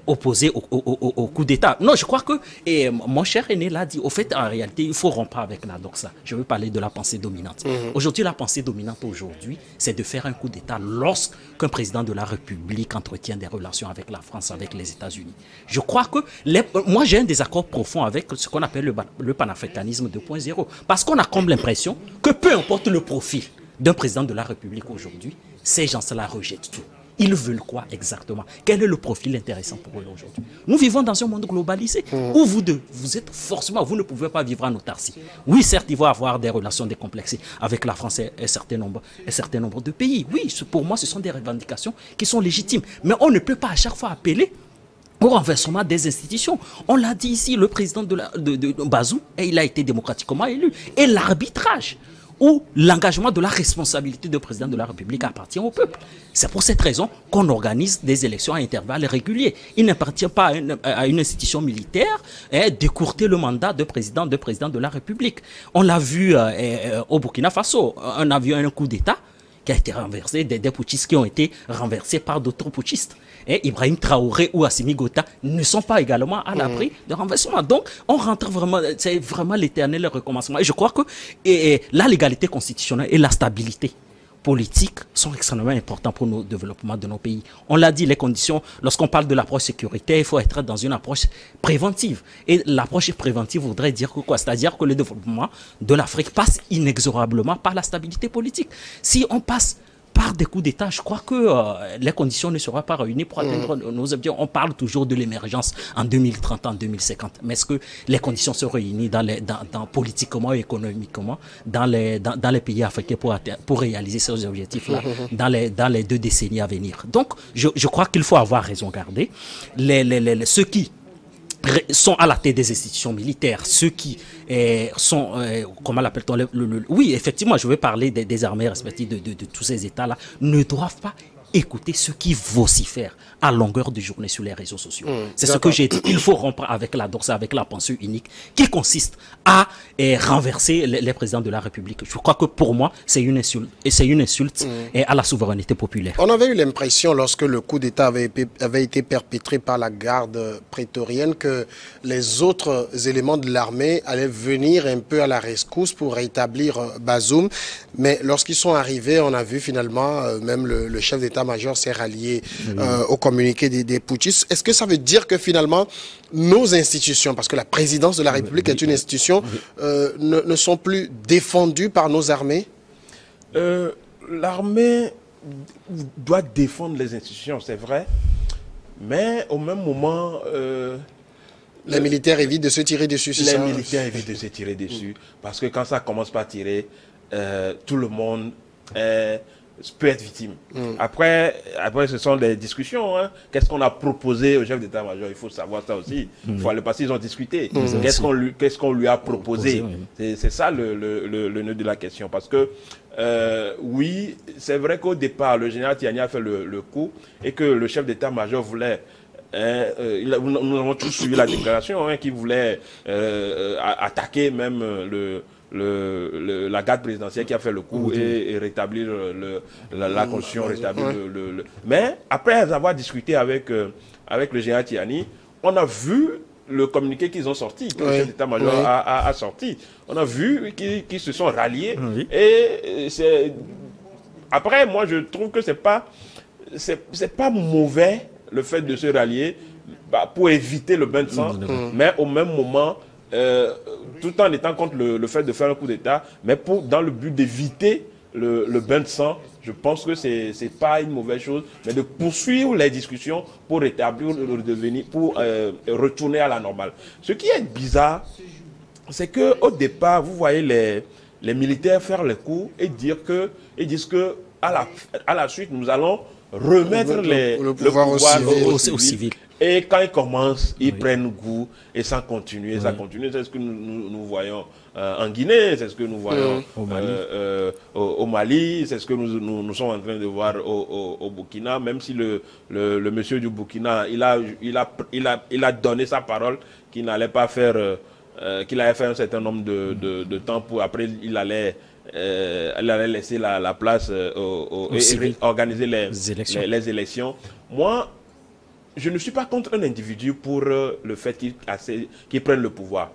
opposé au coup d'État. Non, je crois que, et mon cher aîné l'a dit, au fait, en réalité, il faut rompre avec la doxa. Je veux parler de la pensée dominante. Aujourd'hui, la pensée dominante aujourd'hui, c'est de faire un coup d'État lorsqu'un président de la République entretient des relations avec la France, avec les États-Unis. Je crois que, moi j'ai un désaccord profond avec ce qu'on appelle le panafricanisme 2.0. Parce qu'on a comme l'impression que peu importe le profil d'un président de la République aujourd'hui, ces gens-là rejettent tout. Ils veulent quoi exactement? Quel est le profil intéressant pour eux aujourd'hui? Nous vivons dans un monde globalisé où vous êtes forcément, vous ne pouvez pas vivre en autarcie. Oui, certes, il va y avoir des relations décomplexées avec la France et un certain nombre de pays. Oui, pour moi, ce sont des revendications qui sont légitimes. Mais on ne peut pas à chaque fois appeler au renversement des institutions. On l'a dit ici, le président de Bazoum, il a été démocratiquement élu. Et l'arbitrage ou l'engagement de la responsabilité de président de la République appartient au peuple. C'est pour cette raison qu'on organise des élections à intervalles réguliers. Il n'appartient pas à une institution militaire d'écourter le mandat de président de la République. On l'a vu au Burkina Faso. On a vu un coup d'État qui a été renversé, des putschistes qui ont été renversés par d'autres putschistes. Et Ibrahim Traoré ou Assimi Gota ne sont pas également à l'abri de renversement. Donc, on rentre vraiment, c'est vraiment l'éternel recommencement. Et je crois que la légalité constitutionnelle et la stabilité politique sont extrêmement importants pour le développement de nos pays. On l'a dit, les conditions, lorsqu'on parle de l'approche sécuritaire, il faut être dans une approche préventive. Et l'approche préventive voudrait dire que quoi? C'est-à-dire que le développement de l'Afrique passe inexorablement par la stabilité politique. Si on passe par des coups d'État, je crois que les conditions ne seront pas réunies pour atteindre nos objectifs. On parle toujours de l'émergence en 2030, en 2050. Mais est-ce que les conditions sont réunies politiquement et économiquement dans les pays africains pour réaliser ces objectifs-là dans les 2 décennies à venir? Donc, je crois qu'il faut avoir raison garder. Ceux qui sont à la tête des institutions militaires, ceux qui sont, comment l'appelle-t-on, oui, effectivement, je veux parler des armées respectives de tous ces États-là, ne doivent pas écouter ceux qui vocifèrent à longueur de journée sur les réseaux sociaux. C'est ce que j'ai dit. Il faut rompre avec la doxa, avec la pensée unique qui consiste à renverser les présidents de la République. Je crois que pour moi, c'est une insulte. Et c'est une insulte à la souveraineté populaire. On avait eu l'impression, lorsque le coup d'État avait été perpétré par la garde prétorienne, que les autres éléments de l'armée allaient venir un peu à la rescousse pour rétablir Bazoum. Mais lorsqu'ils sont arrivés, on a vu finalement, même le chef d'état-major s'est rallié au communiqué des putschistes. Est-ce que ça veut dire que finalement, nos institutions, parce que la présidence de la République est une institution, ne sont plus défendues par nos armées? L'armée doit défendre les institutions, c'est vrai. Mais au même moment... les militaires évitent de se tirer dessus, c'est ça? Les militaires évitent de se tirer dessus. Parce que quand ça commence par tirer, tout le monde peut être victime. Après, ce sont des discussions. Hein. Qu'est-ce qu'on a proposé au chef d'état-major? Il faut savoir ça aussi. Il faut aller passer, ils ont discuté. Qu'est-ce qu'on lui a proposé? C'est ça le nœud de la question. Parce que, oui, c'est vrai qu'au départ, le général Tiani a fait le coup et que le chef d'état-major voulait... nous avons tous suivi la déclaration qui voulait attaquer même la garde présidentielle qui a fait le coup et rétablir la constitution, rétablir Mais après avoir discuté avec le général Tiani, on a vu le communiqué qu'ils ont sorti, que le chef d'état-major a sorti. On a vu qu'ils se sont ralliés. Et après, moi, je trouve que c'est pas mauvais le fait de se rallier pour éviter le bain de sang, mais au même moment, tout en étant contre le fait de faire un coup d'État, mais dans le but d'éviter le bain de sang, je pense que c'est pas une mauvaise chose, mais de poursuivre les discussions pour rétablir, pour retourner à la normale. Ce qui est bizarre, c'est qu'au départ, vous voyez les militaires faire le coup et disent que à la suite, nous allons remettre le pouvoir aux civils. Et quand ils commencent, ils prennent goût et ça continue. Ça continue. C'est ce que nous voyons en Guinée, c'est ce que nous voyons au Mali, c'est ce que nous sommes en train de voir au Burkina. Même si le monsieur du Burkina, il a donné sa parole qu'il n'allait pas faire, qu'il allait faire un certain nombre de temps pour après il allait laisser la place et organiser les élections. Moi, je ne suis pas contre un individu pour le fait qu'il prenne le pouvoir.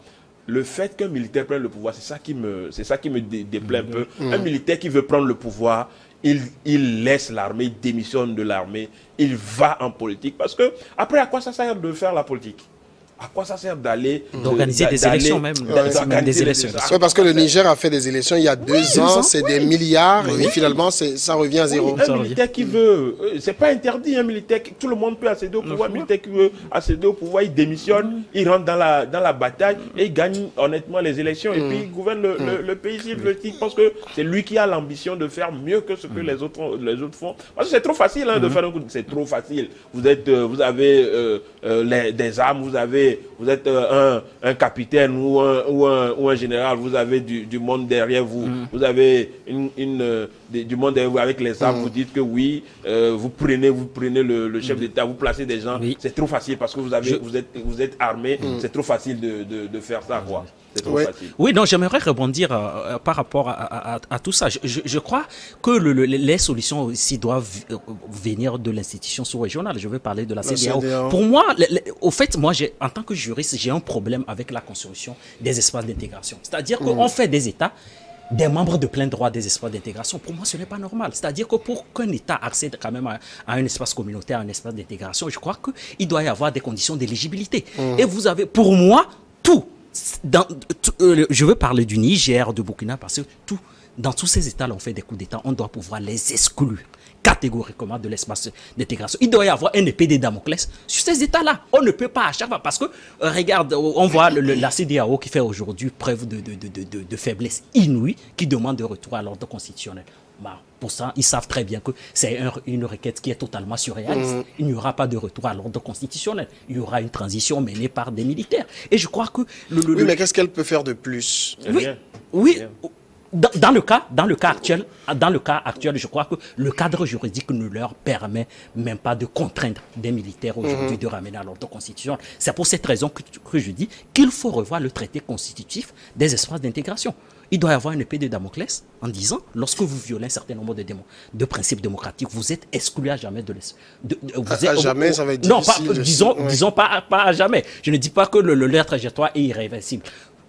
Le fait qu'un militaire prenne le pouvoir, c'est ça qui me déplaît un peu. Un militaire qui veut prendre le pouvoir, il laisse l'armée, il démissionne de l'armée, il va en politique. Parce que, après, à quoi ça sert de faire la politique? À quoi ça sert d'organiser des élections même, des élections. Oui, parce que le Niger a fait des élections il y a 2 ans, c'est des milliards, et finalement ça revient à zéro. Un militaire qui veut, c'est pas interdit, un militaire, tout le monde peut accéder au pouvoir, un militaire qui veut accéder au pouvoir, il démissionne, il rentre dans la bataille et il gagne honnêtement les élections et puis il gouverne le pays s'il veut. Je pense que c'est lui qui a l'ambition de faire mieux que ce que les autres font. Parce que c'est trop facile de faire un coup, c'est trop facile. Vous avez des armes, vous êtes un capitaine ou un général, vous avez du monde derrière vous, vous avez du monde derrière vous avec les armes, vous dites que oui, vous prenez le chef d'État, vous placez des gens, c'est trop facile parce que vous êtes armé, c'est trop facile de faire ça, quoi. C'est trop facile. Oui, donc j'aimerais rebondir par rapport à tout ça. Je crois que les solutions aussi doivent venir de l'institution sous-régionale. Je veux parler de la CEDEAO. Pour moi, au fait, moi, en tant que juriste, j'ai un problème avec la construction des espaces d'intégration. C'est-à-dire qu'on fait des États des membres de plein droit des espaces d'intégration. Pour moi, ce n'est pas normal. C'est-à-dire que pour qu'un État accède quand même à un espace communautaire, à un espace d'intégration, je crois qu'il doit y avoir des conditions d'éligibilité. Et vous avez, pour moi, tout. Je veux parler du Niger, de Burkina, parce que tout dans tous ces États-là, on fait des coups d'État, on doit pouvoir les exclure catégoriquement de l'espace d'intégration. Il doit y avoir un épée de Damoclès sur ces États-là. On ne peut pas à chaque fois, parce que, regarde, on voit la CEDEAO qui fait aujourd'hui preuve de faiblesse inouïe, qui demande de retour à l'ordre constitutionnel. Bah, pour ça, ils savent très bien que c'est une requête qui est totalement surréaliste. Il n'y aura pas de retour à l'ordre constitutionnel. Il y aura une transition menée par des militaires. Et je crois que... Oui, mais qu'est-ce qu'elle peut faire de plus? Oui. Dans le cas actuel, je crois que le cadre juridique ne leur permet même pas de contraindre des militaires aujourd'hui de ramener à l'ordre constitutionnel. C'est pour cette raison que je dis qu'il faut revoir le traité constitutif des espaces d'intégration. Il doit y avoir une épée de Damoclès en disant, lorsque vous violez un certain nombre de principes démocratiques, vous êtes exclu à jamais de à jamais, ça va être difficile. Non, disons pas à jamais. Je ne dis pas que leur trajectoire est irréversible.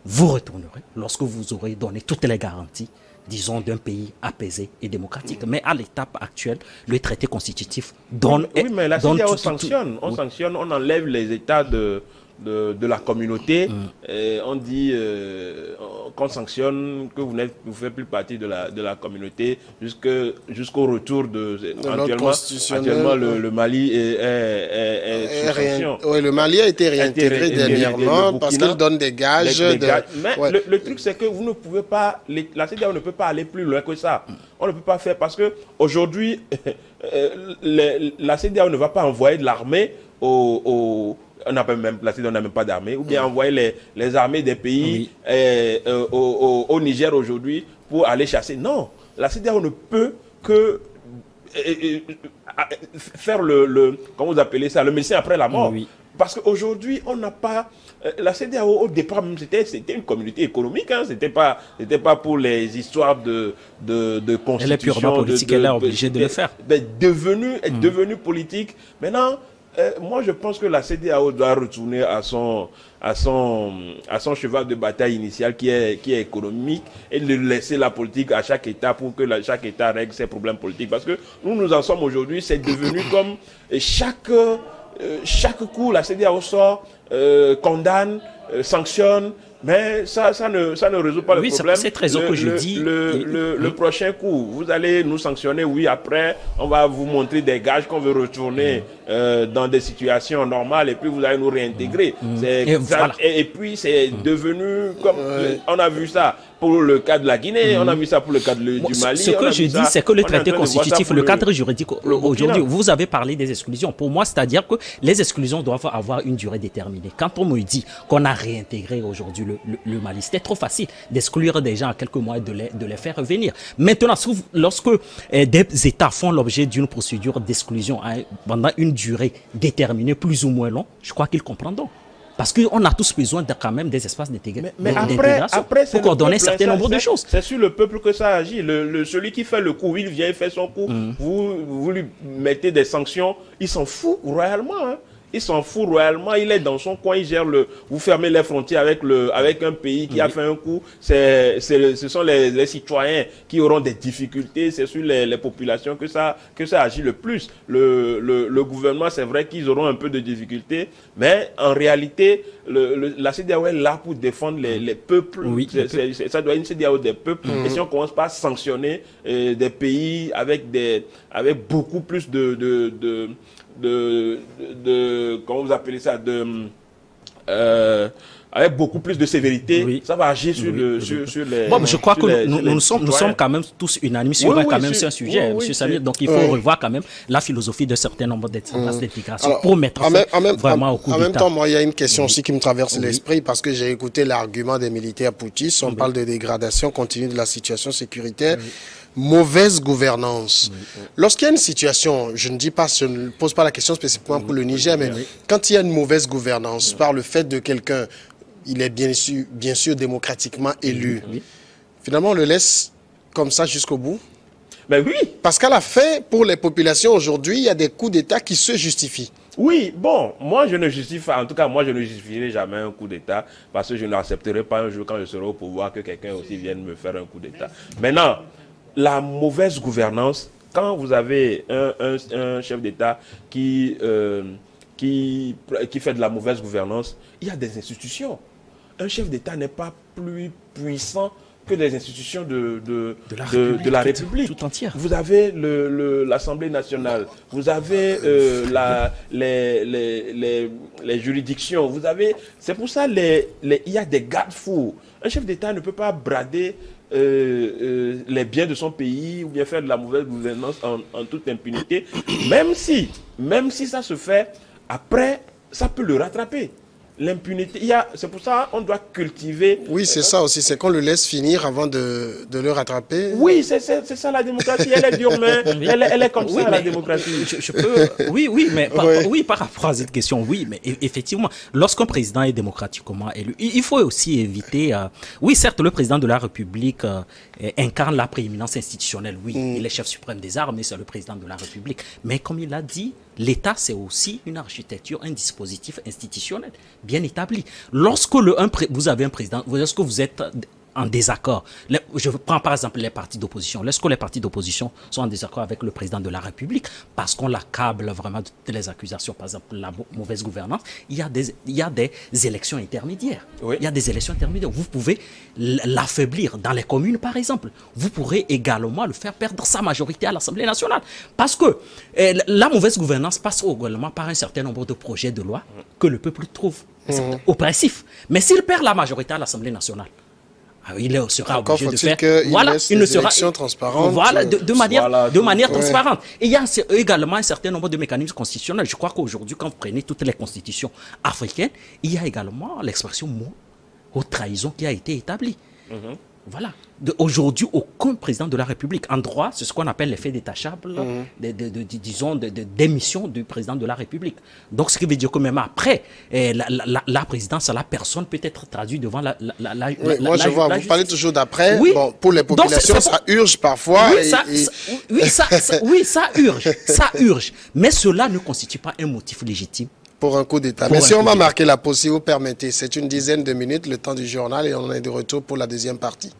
Vous retournerez lorsque vous aurez donné toutes les garanties, disons, d'un pays apaisé et démocratique. Mais à l'étape actuelle, le traité constitutif donne... Oui, mais la CEDEAO sanctionne. On sanctionne, on enlève les États de la communauté. On dit qu'on sanctionne, que vous ne faites plus partie de la communauté jusqu'au retour de... Actuellement, le Mali est sous sanction. Oui, le Mali a été réintégré dernièrement parce qu'il donne des gages. Mais le truc, c'est que vous ne pouvez pas... La CEDEAO ne peut pas aller plus loin que ça. On ne peut pas faire parce qu'aujourd'hui, la CEDEAO ne va pas envoyer de l'armée on n'a même pas d'armée, ou bien envoyer les armées des pays au Niger aujourd'hui pour aller chasser. Non, la CEDEAO ne peut que faire comment vous appelez ça, le médecin après la mort. Oui. Parce qu'aujourd'hui, on n'a pas... La CEDEAO, au départ, c'était une communauté économique. Hein, c'était pas pour les histoires de constitution. Elle est purement politique, elle est obligée de le faire. Devenue politique. Maintenant... moi, je pense que la CEDEAO doit retourner à son cheval de bataille initial qui est économique et de laisser la politique à chaque État pour que chaque État règle ses problèmes politiques. Parce que nous en sommes aujourd'hui, c'est devenu comme chaque coup, la CEDEAO sort, condamne, sanctionne. Mais ça ne résout pas le problème. Oui, c'est cette raison que je dis. Le prochain coup, vous allez nous sanctionner, oui, après, on va vous montrer des gages qu'on veut retourner dans des situations normales et puis vous allez nous réintégrer. Et puis, c'est devenu comme... on a vu ça pour le cas de la Guinée, on a vu ça pour le cas du Mali. Ce que je dis, c'est que le traité constitutif, le cadre juridique aujourd'hui, vous avez parlé des exclusions. Pour moi, c'est-à-dire que les exclusions doivent avoir une durée déterminée. Quand on me dit qu'on a réintégré aujourd'hui le Mali, c'était trop facile d'exclure des gens à quelques mois et de les faire revenir. Maintenant, lorsque des États font l'objet d'une procédure d'exclusion pendant une durée déterminée, plus ou moins long, je crois qu'ils comprendront. Parce qu'on a tous besoin quand même des espaces d'intégration pour coordonner un certain nombre de choses. C'est sur le peuple que ça agit. Celui qui fait le coup, il vient, il fait son coup. Vous lui mettez des sanctions, il s'en fout royalement. Hein. Il s'en fout royalement, il est dans son coin, il gère vous fermez les frontières avec un pays qui a fait un coup. Ce sont les citoyens qui auront des difficultés, c'est sur les populations que ça agit le plus. Le gouvernement, c'est vrai qu'ils auront un peu de difficultés, mais en réalité, la CEDEAO est là pour défendre les peuples. Oui, ça doit être une CEDEAO des peuples. Et si on commence pas à sanctionner des pays avec beaucoup plus comment vous appelez ça, avec beaucoup plus de sévérité, ça va agir sur les... Bon, je crois que nous sommes quand même tous unanimes sur ce sujet, M. Samir. Donc, il faut revoir quand même la philosophie d'un certain nombre d'espaces d'intégration pour mettre vraiment au coup d'État. En même temps, moi, il y a une question aussi qui me traverse l'esprit parce que j'ai écouté l'argument des militaires poutistes. On parle de dégradation continue de la situation sécuritaire. Mauvaise gouvernance. Lorsqu'il y a une situation, je ne dis pas, je ne pose pas la question spécifiquement pour le Niger, mais quand il y a une mauvaise gouvernance par le fait de quelqu'un, il est bien sûr démocratiquement élu, finalement on le laisse comme ça jusqu'au bout. Ben oui. Parce qu'à la fin, pour les populations aujourd'hui, il y a des coups d'État qui se justifient. Oui, bon, moi je ne justifierai jamais un coup d'État parce que je n'accepterai pas un jour quand je serai au pouvoir que quelqu'un aussi vienne me faire un coup d'État. Maintenant, la mauvaise gouvernance, quand vous avez un chef d'État qui fait de la mauvaise gouvernance, il y a des institutions. Un chef d'État n'est pas plus puissant que des institutions de la République. Tout entière. Vous avez l'Assemblée nationale, vous avez les juridictions, vous avez... C'est pour ça il y a des garde-fous. Un chef d'État ne peut pas brader les biens de son pays ou bien faire de la mauvaise gouvernance en toute impunité, même si ça se fait, après, ça peut le rattraper. L'impunité, c'est pour ça qu'on doit cultiver... Oui, c'est ça aussi, c'est qu'on le laisse finir avant de le rattraper. Oui, c'est ça la démocratie, elle est dure, mais elle est comme ça, la démocratie. Je peux... Oui, par rapport à cette question, oui, mais effectivement, lorsqu'un président est démocratiquement élu, il faut aussi éviter... Oui, certes, le président de la République incarne la prééminence institutionnelle, oui, il est chef suprême des armes, c'est le président de la République. Mais comme il l'a dit, l'État, c'est aussi une architecture, un dispositif institutionnel bien établi. Lorsque vous avez un président, lorsque vous êtes en désaccord, je prends par exemple les partis d'opposition, lorsque les partis d'opposition sont en désaccord avec le président de la République, parce qu'on l'accable vraiment de les accusations, par exemple la mauvaise gouvernance, il y a des élections intermédiaires. Oui. Il y a des élections intermédiaires. Vous pouvez l'affaiblir dans les communes, par exemple. Vous pourrez également le faire perdre sa majorité à l'Assemblée nationale. Parce que la mauvaise gouvernance passe également par un certain nombre de projets de loi que le peuple trouve oppressifs. Mais s'il perd la majorité à l'Assemblée nationale, il sera obligé de faire... Il ne sera élections transparentes. Voilà, de manière transparente. Et il y a également un certain nombre de mécanismes constitutionnels. Je crois qu'aujourd'hui, quand vous prenez toutes les constitutions africaines, il y a également l'expression mot haute trahison qui a été établie. Voilà. Aujourd'hui, aucun président de la République, en droit, c'est ce qu'on appelle l'effet détachable, disons, d'émission du président de la République. Donc, ce qui veut dire que même après la présidence, la personne peut être traduite devant la moi, je vois, vous parlez toujours d'après. Oui. Bon, pour les populations, ça urge parfois. Oui, ça urge. Ça urge. Mais cela ne constitue pas un motif légitime pour un coup d'État. Mais si on va marquer la pause, si vous permettez, c'est une dizaine de minutes, le temps du journal, et on est de retour pour la deuxième partie.